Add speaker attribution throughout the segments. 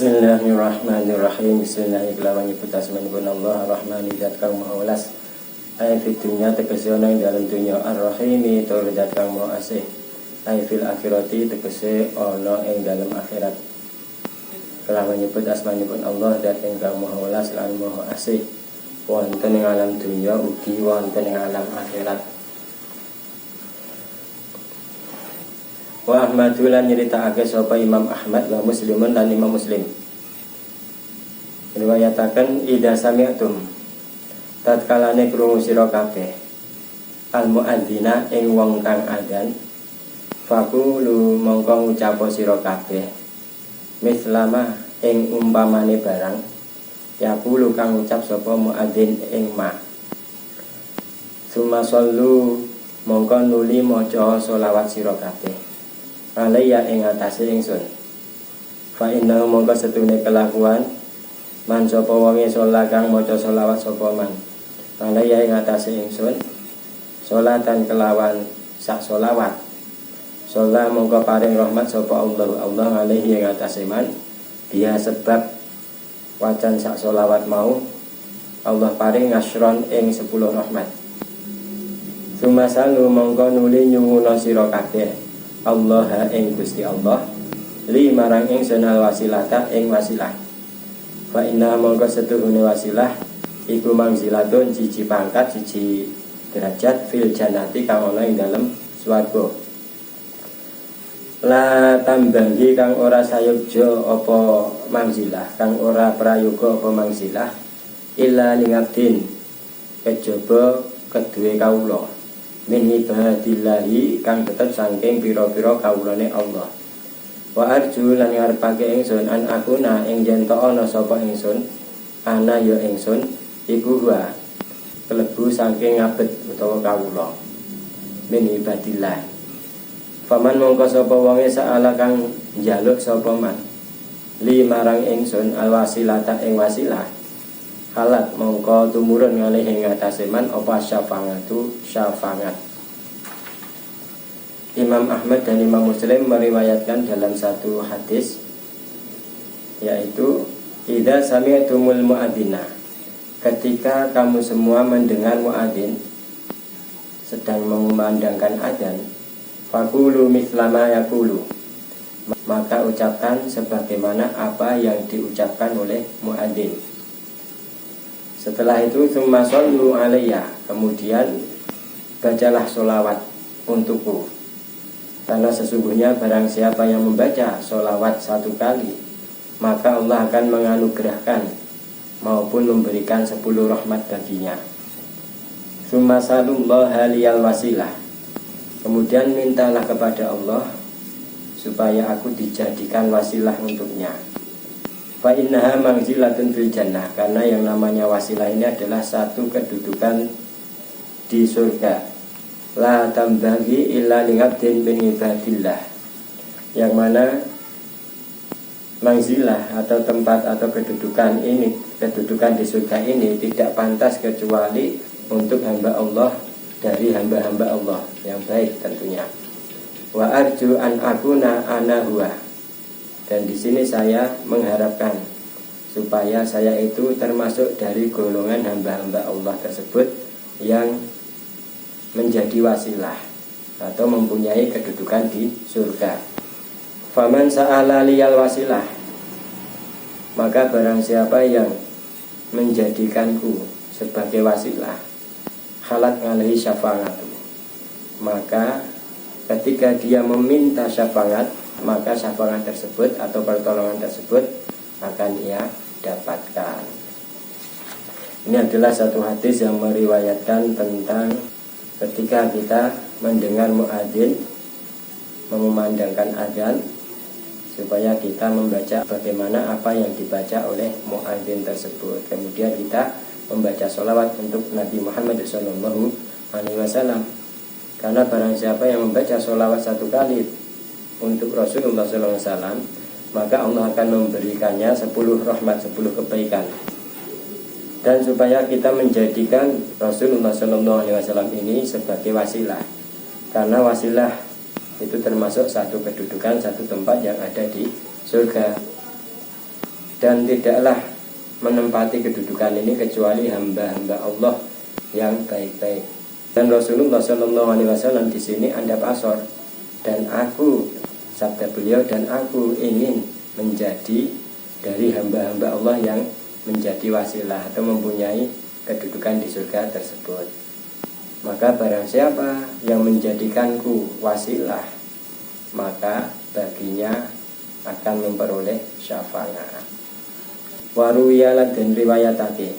Speaker 1: Bismillahirrahmanirrahim. Bismillahirrahmanirrahim. Allah Ar-Rahmani dat kang maha welas. Ai fid dunya tegese ana ing dalem dunya, Ar-Rahimi tur dat kang maha asih. Ai fil akhirati tegese ana ing dalem akhirat. Kelawan nyebut asmanipun Allah dat ingkang maha welas lan maha asih wonten ing alam dunya ugi wonten ing alam akhirat. Wa Ahmadu lan nyeritakake sapa Imam Ahmad wa Muslimun lan Imam Muslim. Riwayataken idza sami'tum tatkalane krungu sira kabeh al muadzina ing wong kang adzan faqulu mongko ngucap sira kabeh mislama ing umpamane barang yaqulu kang ngucap sapa muadzin ing ma sumasallu mongko nuli maca selawat sira kabeh alaiya ing atase ingsun. Fa inna mongko setune kelakuan man sapa wonge salat kang maca selawat sapa man alaiya ing atase ingsun salatan kelawan sak selawat salat mongko paring rahmat sapa Allah alaihi ing atase man dia sebab wacan sak selawat mau Allah paring ngasron ing 10 rahmat. Sumasalu mongko nuli nyuwuna sira kabeh Allah ing Gusti Allah li marang ingsun al wasilata ing wasilah. Fa inna mongko setuhune wasilah iku mangzilatun siji pangkat siji derajat fil jannati kang ana ing dalem swarga. La tambangi kang ora sayogja apa mangzilah kang ora prayoga apa mangzilah illa lingabdin kejaba keduwe kawula min ibadillahi kang tetep saking pira-pira kawulane Allah. Wa arju lan ngarepake ingsun an akuna ing yen ana sapa ingsun ana ya ingsun iku wa kelebu saking ngabet utawa kawula min ibadillah. Faman mongko sapa wonge saala kang njaluk sapa man li marang ingsun alwasilata ing wasilah halat mongko tumurun ngalih ing atase man apa syafaat. Imam Ahmad dan Imam Muslim meriwayatkan dalam satu hadis yaitu idza sami'tumul muadzina, ketika kamu semua mendengar muadzin sedang mengumandangkan adzan, faqulu mislama yaqulu, maka ucapkan sebagaimana apa yang diucapkan oleh muadzin. Setelah itu summa shollu alayya, kemudian bacalah sholawat untukku. Karena sesungguhnya barang siapa yang membaca sholawat 1 kali, maka Allah akan menganugerahkan maupun memberikan 10 rahmat baginya. Summa salullaha liyal wasilah, kemudian mintalah kepada Allah supaya aku dijadikan wasilah untuknya. Fa innaha mangzilatun fil jannah, karena yang namanya wasilah ini adalah satu kedudukan di surga. La tambaghi illa lingabdin bin ibadillah, yang mana mangzilah atau tempat atau kedudukan ini, kedudukan di surga ini tidak pantas kecuali untuk hamba Allah dari hamba-hamba Allah yang baik tentunya. Wa arju an akuna ana huwa, dan di sini saya mengharapkan supaya saya itu termasuk dari golongan hamba-hamba Allah tersebut yang menjadi wasilah atau mempunyai kedudukan di surga. Faman sa'ala liyal wasilah, maka barang siapa yang menjadikanku sebagai wasilah khalat ngalihi syafa'atu, maka ketika dia meminta syafaat, maka syafaat tersebut atau pertolongan tersebut akan dia dapatkan. Ini adalah satu hadis yang meriwayatkan tentang ketika kita mendengar muadzin mengumandangkan adzan, supaya kita membaca bagaimana apa yang dibaca oleh muadzin tersebut. Kemudian kita membaca sholawat untuk Nabi Muhammad SAW. Karena barang siapa yang membaca sholawat 1 kali untuk Rasulullah SAW, maka Allah akan memberikannya 10 rahmat, 10 kebaikan. Dan supaya kita menjadikan Rasulullah SAW ini sebagai wasilah, karena wasilah itu termasuk satu kedudukan, satu tempat yang ada di surga. dan tidaklah menempati kedudukan ini kecuali hamba-hamba Allah yang baik-baik. Dan Rasulullah Shallallahu Alaihi Wasallam di sini andap asor, dan aku, sabda beliau, dan aku ingin menjadi dari hamba-hamba Allah yang menjadi wasilah atau mempunyai kedudukan di surga tersebut. Maka barang siapa yang menjadikanku wasilah, maka baginya akan memperoleh syafaat. Waruwiyalan dan riwayatake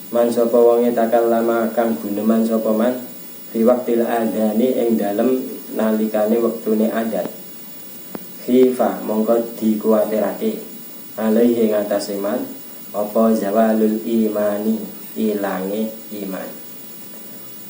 Speaker 1: man sapa wonge takallama kang guneman sapa man fi waqtil adani ing dalem nalikane wektune adzan. Khifa mongko dikuwatirake alaihi ngatasi man apa zawalul imani, ilange iman.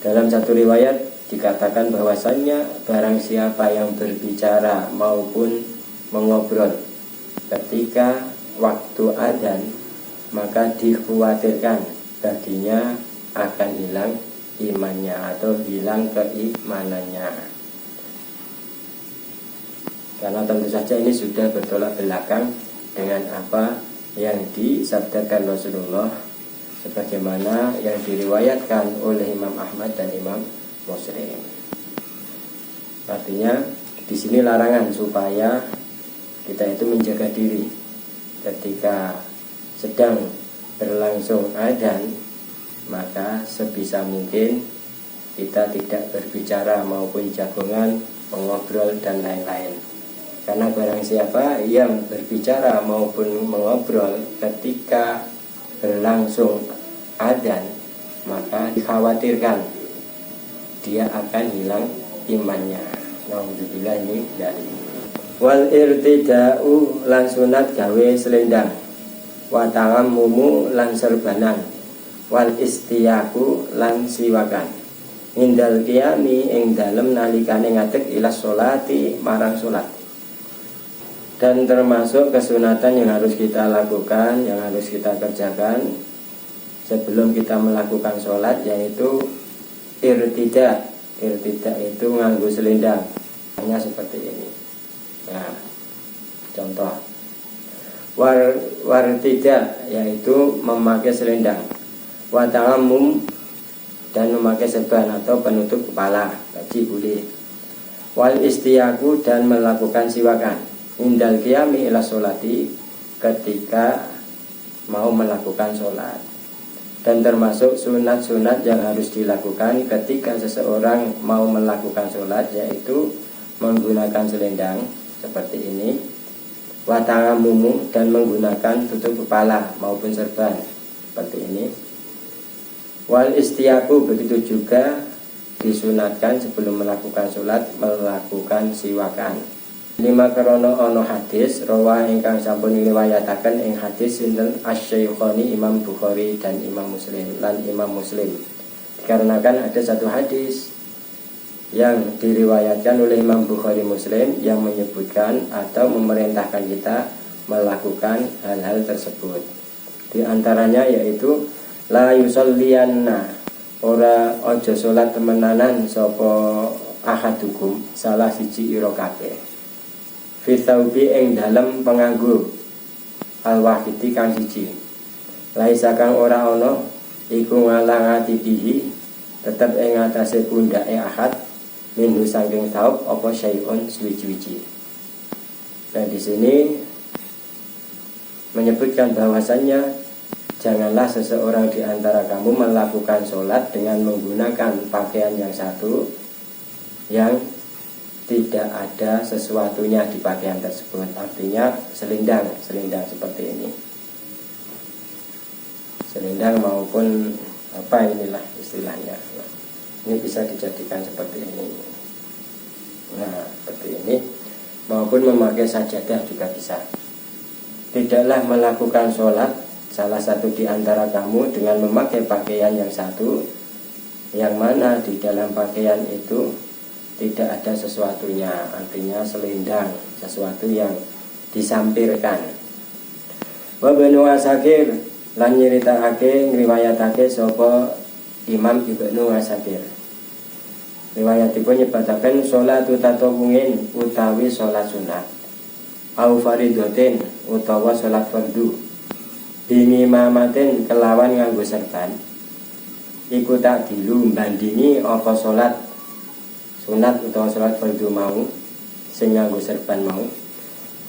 Speaker 1: Dalam satu riwayat dikatakan bahwasannya barang siapa yang berbicara maupun mengobrol ketika waktu adzan, maka dikhawatirkan baginya akan hilang imannya atau hilang keimanannya. Karena tentu saja ini sudah bertolak belakang dengan apa yang disabdakan Rasulullah, sebagaimana yang diriwayatkan oleh Imam Ahmad dan Imam Muslim. Artinya di sini larangan supaya kita itu menjaga diri ketika sedang berlangsung adzan, maka sebisa mungkin kita tidak berbicara maupun jagongan, mengobrol dan lain-lain. Karena barang siapa yang berbicara maupun mengobrol ketika berlangsung adzan, maka dikhawatirkan dia akan hilang imannya. Alhamdulillah ini dari wal irtida'u lan sunat gawe selendang, wa ta'ammumu lan serbanan, wal istiyaku lan siwakan, indal qiyami ing dalem nalikane ngadeg ila sholati marang salat. Dan termasuk kesunatan yang harus kita lakukan, yang harus kita kerjakan sebelum kita melakukan sholat, yaitu irtida. Irtida itu nganggo selendang, hanya seperti ini. Nah, contoh wartida yaitu memakai selendang, wata'amum dan memakai serban atau penutup kepala, baju boleh, wal istiyaku dan melakukan siwakan, indal qiyami ila sholati ketika mau melakukan sholat. Dan termasuk sunat-sunat yang harus dilakukan ketika seseorang mau melakukan sholat, yaitu menggunakan selendang seperti ini, wata'amumu dan menggunakan tutup kepala maupun serban seperti ini, wal istiyaku begitu juga disunatkan sebelum melakukan sholat melakukan siwakan. Lima krono ono hadis rawa ingkang sampun riwayataken ing hadis sinten Asy-Syaikhoni Imam Bukhari dan Imam Muslim lan Imam Muslim. Dikarenakan ada satu hadis yang diriwayatkan oleh Imam Bukhari Muslim yang menyebutkan atau memerintahkan kita melakukan hal-hal tersebut. Di antaranya yaitu la yusolliyanna, ora ojo salat temenanan sapa ahadukum salah siji ira kabeh, fitaubi ing dalem penganggo al-wahidi kang siji, laisa kang ora ana iku ngalangati bihi tetep ing atase pundake ahad minhu saking taub apa syai'un suwi-wiji. Dan di sini menyebutkan bahwasannya janganlah seseorang di antara kamu melakukan sholat dengan menggunakan pakaian yang satu yang tidak ada sesuatunya di pakaian tersebut. Artinya selendang seperti ini, selendang maupun apa inilah istilahnya. Ini bisa dijadikan seperti ini. Nah, seperti ini, maupun memakai sajadah juga bisa. Tidaklah melakukan sholat salah satu di antara kamu dengan memakai pakaian yang satu, yang mana di dalam pakaian itu tidak ada sesuatunya, artinya selendang, sesuatu yang disampirkan. Wa Ibnu Asakir lan nyeritakake ngriwayatake sapa Imam Ibnu Asakir. Riwayatipun nyebataken sholatu tatawwu'in utawi sholat sunat, au faridatin utawa sholat fardu, bimimamatin kelawan nganggo serban iku tak dilu bandingi apa salat sunat utawa salat fardhu mau sing nganggo serban mau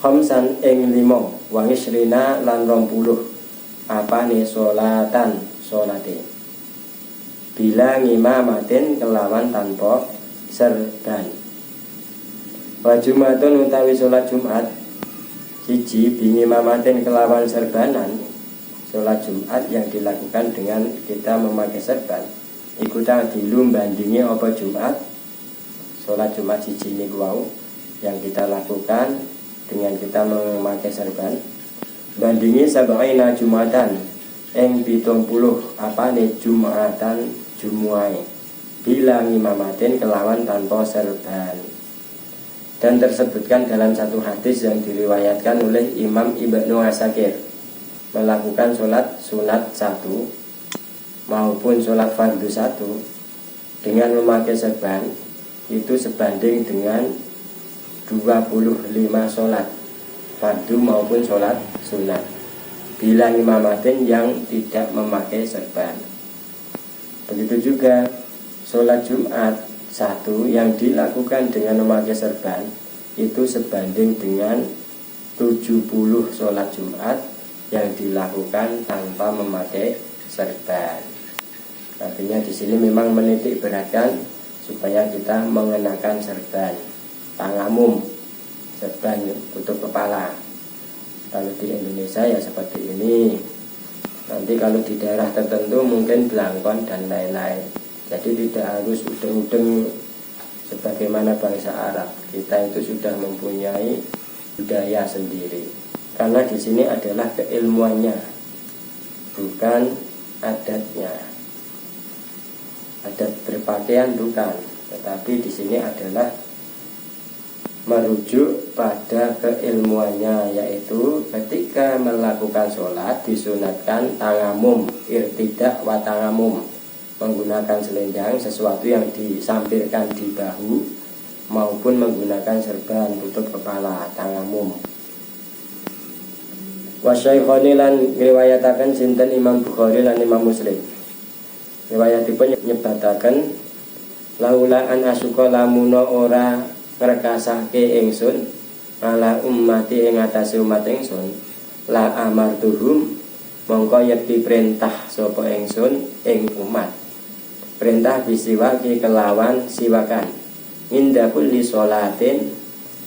Speaker 1: khamsan ing 5 wa isrina lan 20 apane salatan salate bila ngimamatin kelawan tanpa serban wa jumatun utawi salat Jumat siji bingimamatin kelawan serbanan sholat Jumat yang dilakukan dengan kita memakai serban iku dilu bandingi apa Jumat sholat Jumat siji niku wau yang kita lakukan dengan kita memakai serban bandingi sab'ina Jumatan ing 70 apane Jumatan jumuai bila ngimamatin kelawan tanpa serban. Dan tersebutkan dalam satu hadis yang diriwayatkan oleh Imam Ibnu Asakir melakukan sholat sunat 1 maupun sholat fardu 1 dengan memakai serban itu sebanding dengan 25 sholat fardu maupun sholat sunat bila imamatin yang tidak memakai serban. Begitu juga sholat Jumat 1 yang dilakukan dengan memakai serban itu sebanding dengan 70 sholat Jumat yang dilakukan tanpa memakai serban. Artinya di sini memang menitik beratkan supaya kita mengenakan serban tangamum, serban tutup kepala. Kalau di Indonesia ya seperti ini. Nanti kalau di daerah tertentu mungkin belangkon dan lain-lain. Jadi tidak harus udeng-udeng sebagaimana bangsa Arab. Kita itu sudah mempunyai budaya sendiri. Karena di sini adalah keilmuannya, bukan adatnya. Adat berpakaian bukan, tetapi di sini adalah merujuk pada keilmuannya, yaitu ketika melakukan sholat disunatkan tangamum, irtidak wa tangamum, menggunakan selendang sesuatu yang disampirkan di bahu maupun menggunakan serban tutup kepala tangamum. Wasyaikhoni lan riwayataken sinten Imam Bukhari lan Imam Muslim. Riwayatipun nyebataken laula an asuka lamuno ora ngrekasake ingsun ala ummati ing atase umat ingsun la amartuhum mongko yekti perintah sapa ingsun ing umat perintah bisiwaki kelawan siwakan inda kulli sholatin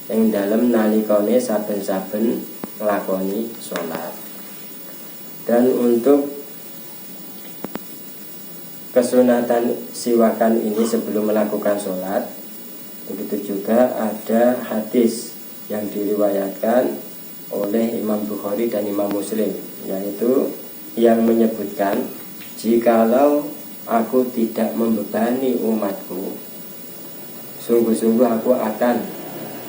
Speaker 1: ing dalem nalikane saben-saben nglakoni sholat. Dan untuk kesunatan siwakan ini sebelum melakukan sholat, begitu juga ada hadis yang diriwayatkan oleh Imam Bukhari dan Imam Muslim, yaitu yang menyebutkan jikalau aku tidak membebani umatku, sungguh-sungguh aku akan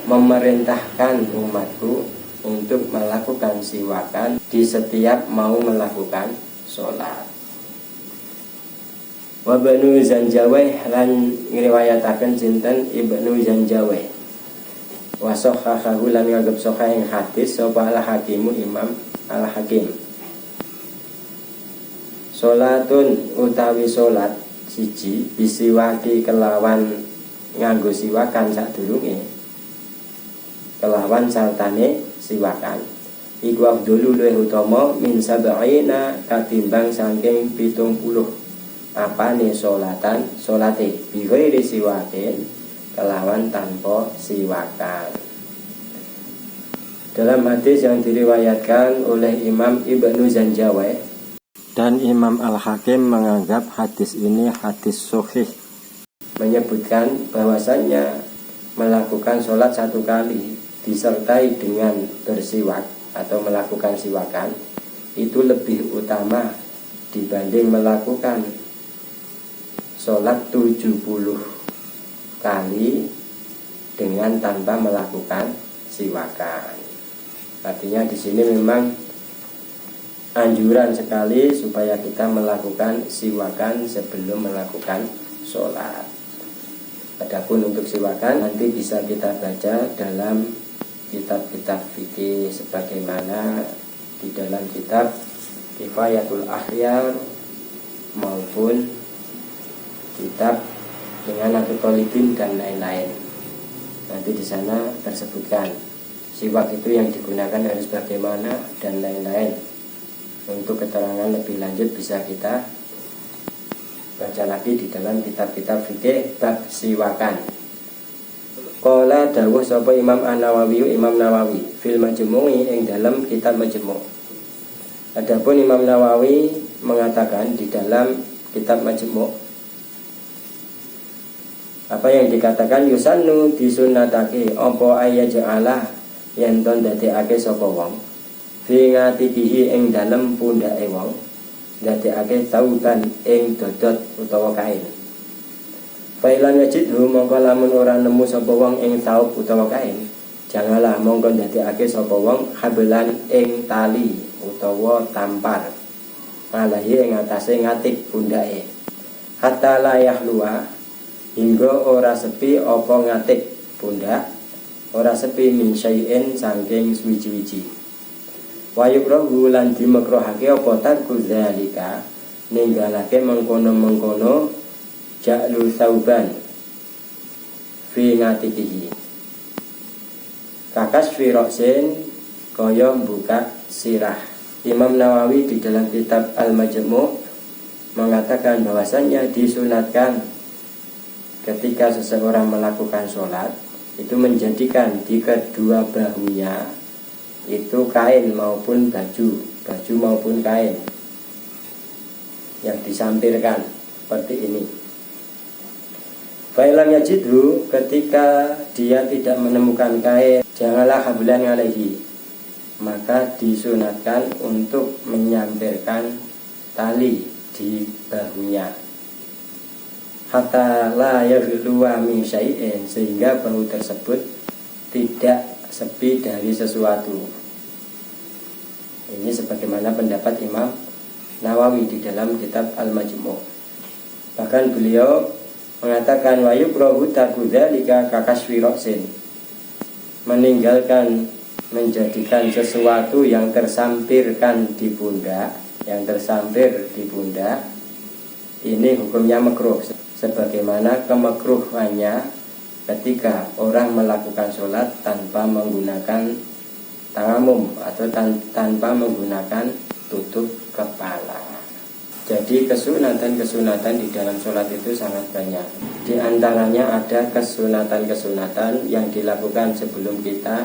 Speaker 1: memerintahkan umatku untuk melakukan siwakan di setiap mau melakukan sholat. Wa Ibnu Zanjawih lan ngriwayataken sinten Ibnu Zanjawih. Wa sahhahu lan nganggep sahih ing hadis sapa Al-Hakimu Imam Al-Hakim. Salatun utawi salat siji bisiwaki kelawan nganggo siwakan sadurunge kelawan sartane siwakan iku afdhalu luwih utama min sab'ina katimbang saking 70 apane salatan salate bi ghairi siwakin kelawan tanpa siwakan. Dalam hadis yang diriwayatkan oleh Imam Ibnu Zanjawih dan Imam Al-Hakim menganggap hadis ini hadis sahih, menyebutkan bahwasannya melakukan sholat satu kali disertai dengan bersiwak atau melakukan siwakan itu lebih utama dibanding melakukan sholat 70 kali dengan tanpa melakukan siwakan. Artinya di sini memang anjuran sekali supaya kita melakukan siwakan sebelum melakukan sholat. Adapun untuk siwakan nanti bisa kita baca dalam kitab-kitab fikih sebagaimana di dalam kitab Kifayatul Akhyar maupun kitab Minanatul Thalibin dan lain-lain. Nanti di sana tersebutkan siwak itu yang digunakan harus bagaimana dan lain-lain. Untuk keterangan lebih lanjut bisa kita baca lagi di dalam kitab-kitab fikih bab siwakan. Qala dawuh sapa Imam An-Nawawi, Imam Nawawi fil Majmu'i ing dalam kitab Majmu'. Adapun Imam Nawawi mengatakan di dalam kitab Majmu', apa yang dikatakan yusannu disunatake apa ayaja'ala yen ton dadekake sapa wong fi ngatibihi ing dalem pundhake wong dadekake tauban ing dodot utawa kain. Failan yajidhu mongko lamun ora nemu sapa wong ing taub utawa kain, janganlah mongko dadekake sapa wong habelan ing tali utawa tampar alahi ing atase ngatib pundhake. Hatta la yahlua hingga ora sepi apa ngatib pundak, ora sepi min syai'in saking suwiji-wiji. Wayukrahu lan dimekrohake apa tarku dzalika ninggalake mengkono-mengkono ja'lu sauban fi ngatibihi kakas fi roksin kaya buka sirah. Imam Nawawi di dalam kitab Al-Majmu' mengatakan bahwasannya disunatkan ketika seseorang melakukan sholat itu menjadikan di kedua bahunya itu kain maupun baju maupun kain yang disampirkan seperti ini. Fa'ilam yajidhu, ketika dia tidak menemukan kain, janganlah hablan alaihi, maka disunatkan untuk menyampirkan tali di bahunya. Hatta la yaghluwa min syai'in, sehingga bahu tersebut tidak sepi dari sesuatu. Ini sebagaimana pendapat Imam Nawawi di dalam kitab Al-Majmu'. Bahkan beliau mengatakan wa yukrahu tarku dzalika kakasfi ra'sin, meninggalkan menjadikan sesuatu yang tersampirkan di pundak, ini hukumnya makruh, sebagaimana kemakruhannya ketika orang melakukan sholat tanpa menggunakan tayamum atau tanpa menggunakan tutup kepala. Jadi kesunatan-kesunatan di dalam sholat itu sangat banyak. Di antaranya ada kesunatan-kesunatan yang dilakukan sebelum kita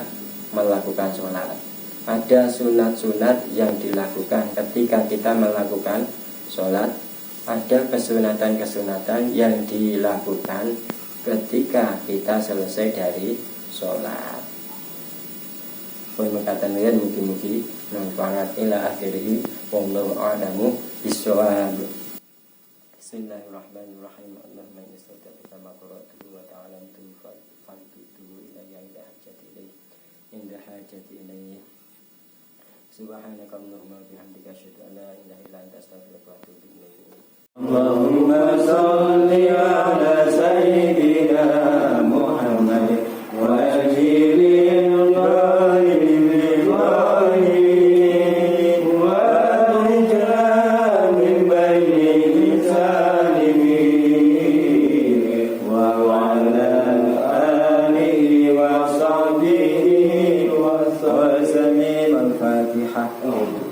Speaker 1: melakukan sholat. Ada sunat-sunat yang dilakukan ketika kita melakukan sholat. Ada kesunatan-kesunatan yang dilakukan ketika kita selesai dari sholat. Pun mengatakan mugi-mugi manfaat ila akhirih wallahu a'lamu bissawab. Bismillahirrahmanirrahim. Allahumma inni astagfiruka ma qara'tuhu wa ta'alamtu fa'tuhu ilayya inda hajati ilayhi. Subhanaka Allahumma bihamdika asyhadu an la ilaha illa anta astaghfiruka wa atubu ilaik. Allahumma shalli ala sayyidina Muhammad wa ajilil ghaib wa anjam min baini salimin wa ala alihi wa sahbihi wa sallim. Al-Fatihah.